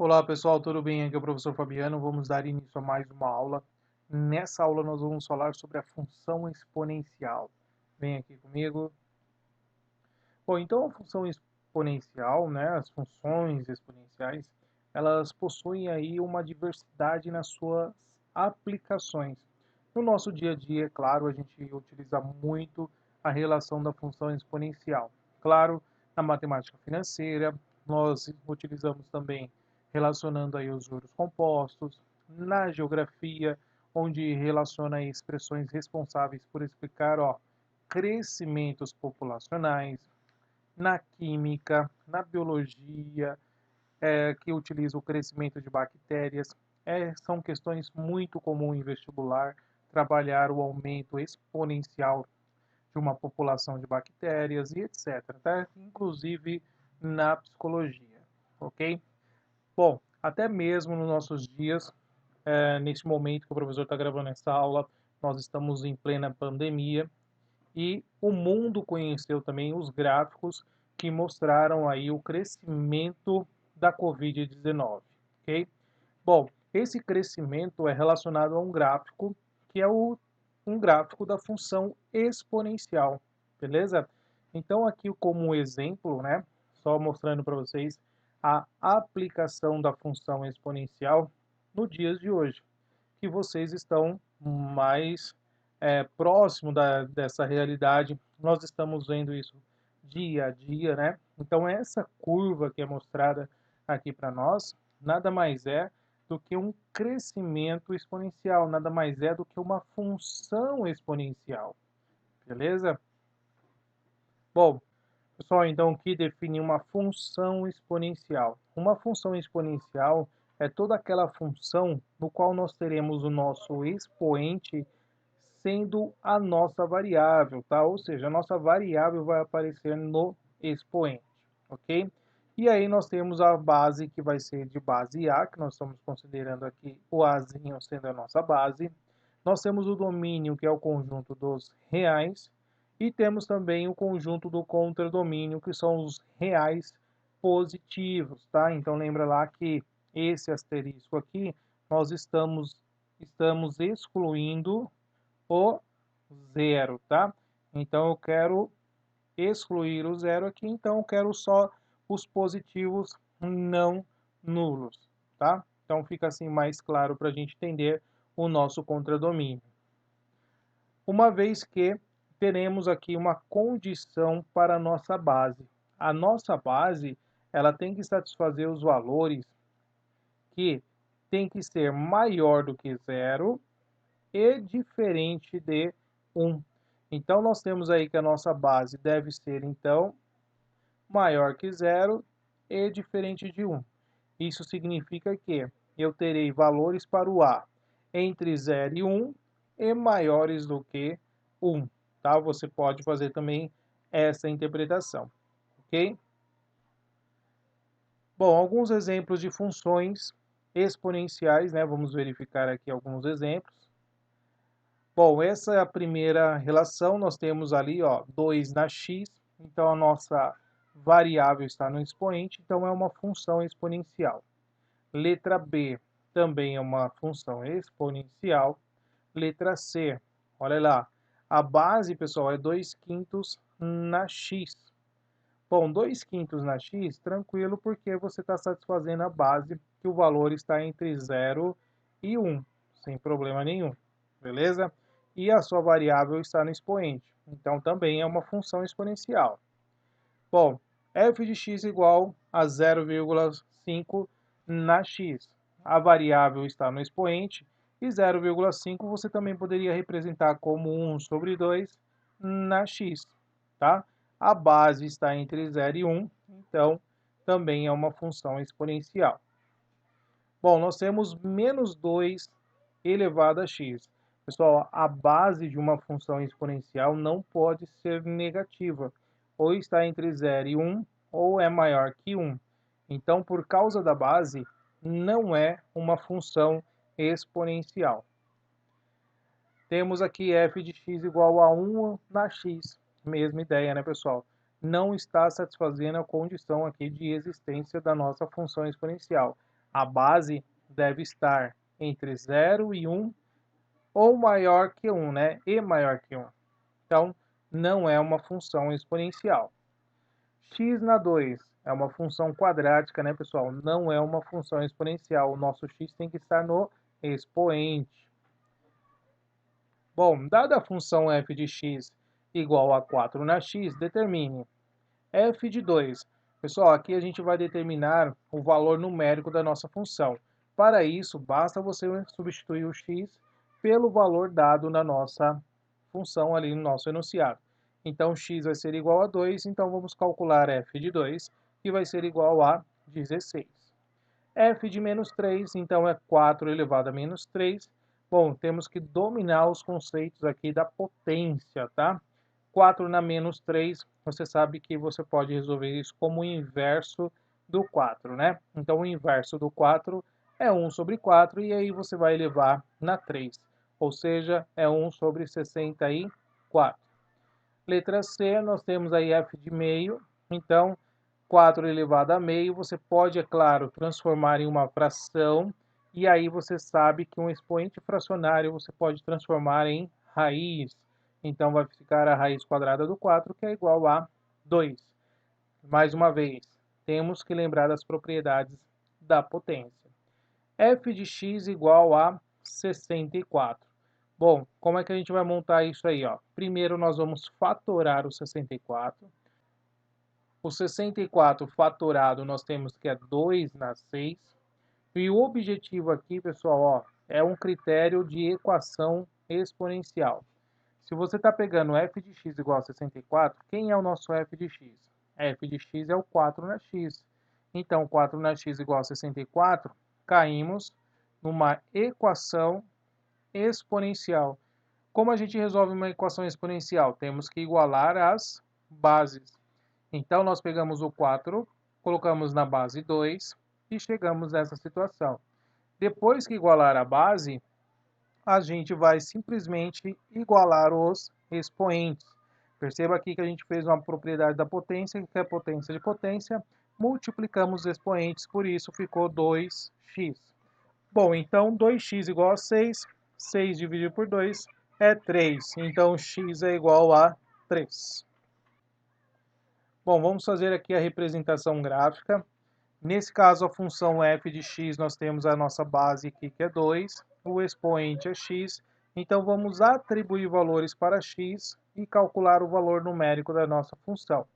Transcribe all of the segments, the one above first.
Olá pessoal, tudo bem? Aqui é o professor Fabiano. Vamos dar início a mais uma aula. Nessa aula nós vamos falar sobre a função exponencial. Vem aqui comigo. Bom, então a função exponencial, né, as funções exponenciais, elas possuem aí uma diversidade nas suas aplicações. No nosso dia a dia, é claro, a gente utiliza muito a relação da função exponencial. Claro, na matemática financeira, nós utilizamos também relacionando aí os juros compostos, na geografia, onde relaciona aí expressões responsáveis por explicar, crescimentos populacionais, na química, na biologia, que utiliza o crescimento de bactérias. São questões muito comuns em vestibular, trabalhar o aumento exponencial de uma população de bactérias e etc. Tá? Inclusive na psicologia, ok? Bom, até mesmo nos nossos dias, neste momento que o professor está gravando essa aula, nós estamos em plena pandemia e o mundo conheceu também os gráficos que mostraram aí o crescimento da Covid-19, ok? Bom, esse crescimento é relacionado a um gráfico que é um gráfico da função exponencial, beleza? Então aqui como um exemplo, né, só mostrando para vocês a aplicação da função exponencial no dias de hoje, que vocês estão mais próximo dessa realidade. Nós estamos vendo isso dia a dia, né? Então essa curva que é mostrada aqui para nós, nada mais é do que um crescimento exponencial, nada mais é do que uma função exponencial, beleza? Bom, pessoal, então o que define uma função exponencial? Uma função exponencial é toda aquela função no qual nós teremos o nosso expoente sendo a nossa variável, tá? Ou seja, a nossa variável vai aparecer no expoente, ok? E aí nós temos a base que vai ser de base A, que nós estamos considerando aqui o Azinho sendo a nossa base. Nós temos o domínio, que é o conjunto dos reais, e temos também o conjunto do contradomínio, que são os reais positivos, tá? Então lembra lá que esse asterisco aqui, nós estamos excluindo o zero, tá? Então eu quero excluir o zero aqui, então eu quero só os positivos não nulos, tá? Então fica assim mais claro para a gente entender o nosso contradomínio. Uma vez que teremos aqui uma condição para a nossa base. A nossa base, ela tem que satisfazer os valores que tem que ser maior do que zero e diferente de 1. Então, nós temos aí que a nossa base deve ser, então, maior que zero e diferente de 1. Isso significa que eu terei valores para o A entre 0 e 1 e maiores do que 1. Tá? Você pode fazer também essa interpretação, ok? Bom, alguns exemplos de funções exponenciais, né? Vamos verificar aqui alguns exemplos. Bom, essa é a primeira relação, nós temos ali, 2 na x, então a nossa variável está no expoente, então é uma função exponencial. Letra B também é uma função exponencial. Letra C, olha lá, a base, pessoal, é 2/5 na x. Bom, 2/5 na x, tranquilo, porque você está satisfazendo a base, que o valor está entre 0 e 1, sem problema nenhum, beleza? E a sua variável está no expoente, então também é uma função exponencial. Bom, f de x igual a 0,5 na x. A variável está no expoente, e 0,5 você também poderia representar como 1 sobre 2 na x, tá? A base está entre 0 e 1, então também é uma função exponencial. Bom, nós temos menos 2 elevado a x. Pessoal, a base de uma função exponencial não pode ser negativa. Ou está entre 0 e 1, ou é maior que 1. Então, por causa da base, não é uma função exponencial. Temos aqui f de x igual a 1 na x. Mesma ideia, né, pessoal? Não está satisfazendo a condição aqui de existência da nossa função exponencial. A base deve estar entre 0 e 1 ou maior que 1, né? E maior que 1. Então, não é uma função exponencial. X na 2 é uma função quadrática, né, pessoal? Não é uma função exponencial. O nosso x tem que estar no expoente. Bom, dada a função f de x igual a 4 na x, determine f de 2. Pessoal, aqui a gente vai determinar o valor numérico da nossa função. Para isso, basta você substituir o x pelo valor dado na nossa função ali no nosso enunciado. Então, x vai ser igual a 2, então vamos calcular f de 2, que vai ser igual a 16. F de menos 3, então é 4 elevado a menos 3. Bom, temos que dominar os conceitos aqui da potência, tá? 4 na menos 3, você sabe que você pode resolver isso como o inverso do 4, né? Então, o inverso do 4 é 1 sobre 4, e aí você vai elevar na 3, ou seja, é 1 sobre 64. Letra C, nós temos aí f de meio, então 4 elevado a meio, você pode, é claro, transformar em uma fração, e aí você sabe que um expoente fracionário você pode transformar em raiz. Então vai ficar a raiz quadrada do 4, que é igual a 2. Mais uma vez, temos que lembrar das propriedades da potência. F de x igual a 64. Bom, como é que a gente vai montar isso aí, ó? Primeiro nós vamos fatorar o 64. O 64 fatorado nós temos que é 2 na 6. E o objetivo aqui, pessoal, ó, é um critério de equação exponencial. Se você está pegando f de x igual a 64, quem é o nosso f de x? F de x é o 4 na x. Então, 4 na x igual a 64, caímos numa equação exponencial. Como a gente resolve uma equação exponencial? Temos que igualar as bases. Então, nós pegamos o 4, colocamos na base 2 e chegamos nessa situação. Depois que igualar a base, a gente vai simplesmente igualar os expoentes. Perceba aqui que a gente fez uma propriedade da potência, que é potência de potência, multiplicamos os expoentes, por isso ficou 2x. Bom, então 2x igual a 6, 6 dividido por 2 é 3, então x é igual a 3. Bom, vamos fazer aqui a representação gráfica. Nesse caso, a função f de x, nós temos a nossa base aqui, que é 2, o expoente é x, então vamos atribuir valores para x e calcular o valor numérico da nossa função.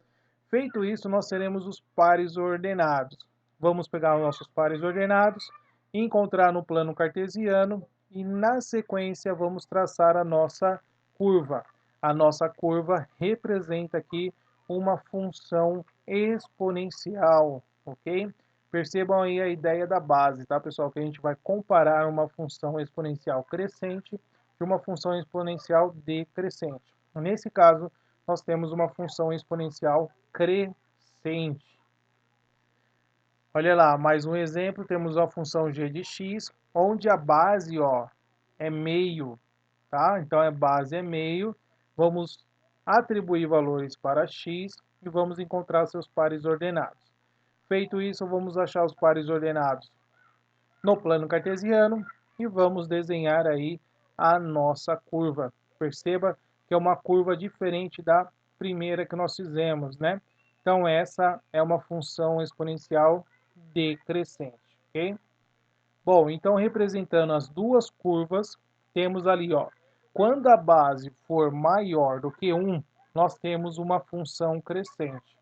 Feito isso, nós teremos os pares ordenados. Vamos pegar os nossos pares ordenados, encontrar no plano cartesiano e, na sequência, vamos traçar a nossa curva. A nossa curva representa aqui uma função exponencial, ok? Percebam aí a ideia da base, tá, pessoal? Que a gente vai comparar uma função exponencial crescente e uma função exponencial decrescente. Nesse caso, nós temos uma função exponencial crescente. Olha lá, mais um exemplo, temos a função g de x, onde a base, ó, é meio, tá? Então, a base é meio. Vamos atribuir valores para x e vamos encontrar seus pares ordenados. Feito isso, vamos achar os pares ordenados no plano cartesiano e vamos desenhar aí a nossa curva. Perceba que é uma curva diferente da primeira que nós fizemos, né? Então, essa é uma função exponencial decrescente, ok? Bom, então, representando as duas curvas, temos ali, ó, quando a base for maior do que 1, nós temos uma função crescente.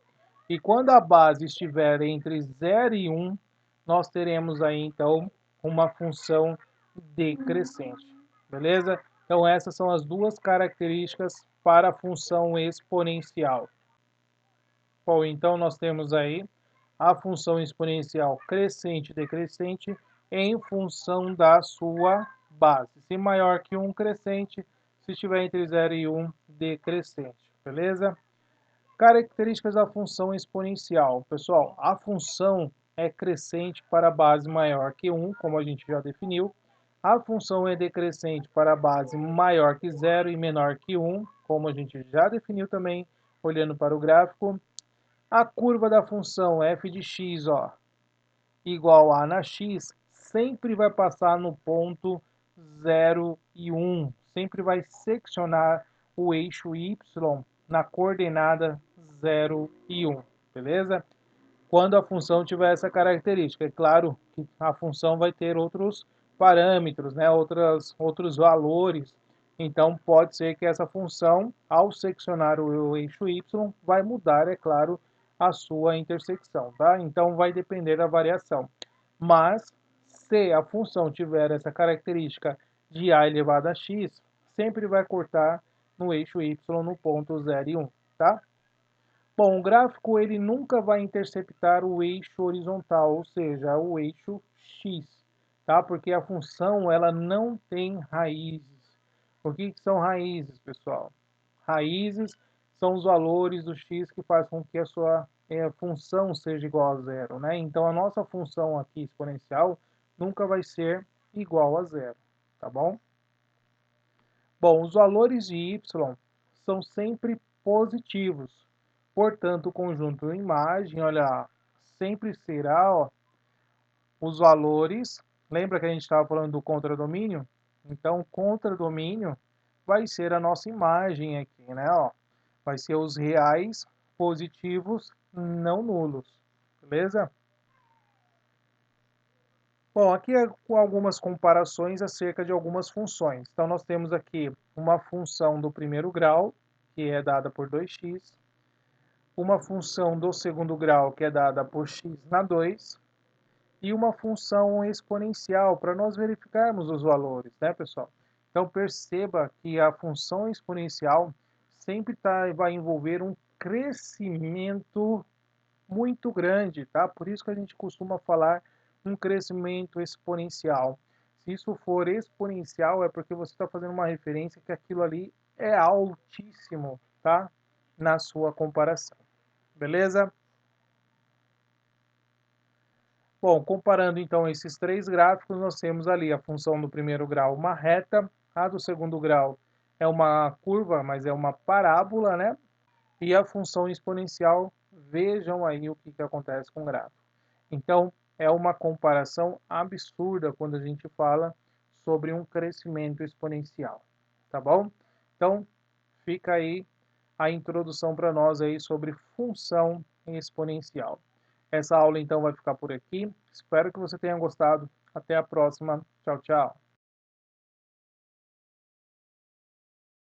E quando a base estiver entre 0 e 1, nós teremos aí, então, uma função decrescente, beleza? Então, essas são as duas características para a função exponencial. Bom, então nós temos aí a função exponencial crescente e decrescente em função da sua base. Se maior que 1, crescente, se estiver entre 0 e 1, decrescente, beleza? Características da função exponencial. Pessoal, a função é crescente para a base maior que 1, como a gente já definiu. A função é decrescente para a base maior que 0 e menor que 1, como a gente já definiu também, olhando para o gráfico. A curva da função f de x, ó, igual a na x, sempre vai passar no ponto 0 e 1. Sempre vai seccionar o eixo y na coordenada 0 e 1, beleza? Quando a função tiver essa característica. É claro que a função vai ter outros parâmetros, né? Outros valores. Então, pode ser que essa função, ao seccionar o eixo y, vai mudar, é claro, a sua intersecção, tá? Então, vai depender da variação. Mas, se a função tiver essa característica de a elevado a x, sempre vai cortar no eixo y no ponto 0 e 1, tá? Bom, o gráfico ele nunca vai interceptar o eixo horizontal, ou seja, o eixo x, tá? Porque a função ela não tem raízes. O que são raízes, pessoal? Raízes são os valores do x que fazem com que a sua função seja igual a zero, né? Então a nossa função aqui exponencial nunca vai ser igual a zero, tá bom? Bom, os valores de y são sempre positivos. Portanto, o conjunto imagem, olha, sempre será, ó, os valores. Lembra que a gente estava falando do contradomínio? Então, o contradomínio vai ser a nossa imagem aqui, né? Ó, vai ser os reais positivos não nulos, beleza? Bom, aqui é com algumas comparações acerca de algumas funções. Então, nós temos aqui uma função do primeiro grau, que é dada por 2x, uma função do segundo grau, que é dada por x na 2, e uma função exponencial, para nós verificarmos os valores, né, pessoal? Então, perceba que a função exponencial sempre vai envolver um crescimento muito grande, tá? Por isso que a gente costuma falar um crescimento exponencial. Se isso for exponencial, é porque você está fazendo uma referência que aquilo ali é altíssimo, tá? Na sua comparação. Beleza? Bom, comparando então esses três gráficos, nós temos ali a função do primeiro grau, uma reta, a do segundo grau é uma curva, mas é uma parábola, né? E a função exponencial, vejam aí o que acontece com o gráfico. Então, é uma comparação absurda quando a gente fala sobre um crescimento exponencial, tá bom? Então, fica aí a introdução para nós aí sobre função exponencial. Essa aula então vai ficar por aqui. Espero que você tenha gostado. Até a próxima. Tchau, tchau.